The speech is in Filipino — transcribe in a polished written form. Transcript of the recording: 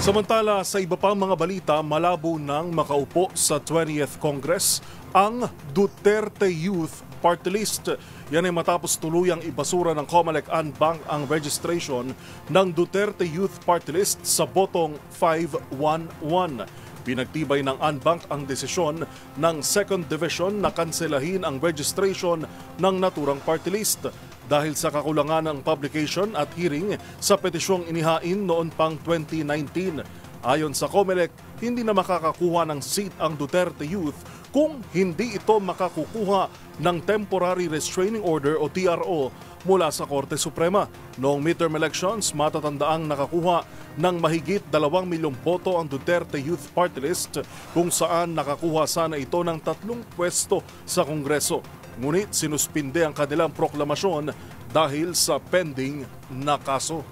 Samantala, sa iba pang mga balita, malabo nang makaupo sa 20th Congress ang Duterte Youth Party List. Yan ay matapos tuluyang ibasura ng COMELEC-AN Bank ang registration ng Duterte Youth Party List sa botong 511. Pinagtibay ng ANBank ang desisyon ng 2nd Division na kanselahin ang registration ng naturang party list dahil sa kakulangan ng publication at hearing sa petisyong inihain noon pang 2019. Ayon sa COMELEC, hindi na makakakuha ng seat ang Duterte Youth kung hindi ito makakukuha ng Temporary Restraining Order o TRO mula sa Korte Suprema. Noong midterm elections, matatandaang nakakuha ng mahigit 2 milyong boto ang Duterte Youth Party List kung saan nakakuha sana ito ng 3 pwesto sa Kongreso. Ngunit sinuspinde ang kanilang proklamasyon dahil sa pending na kaso.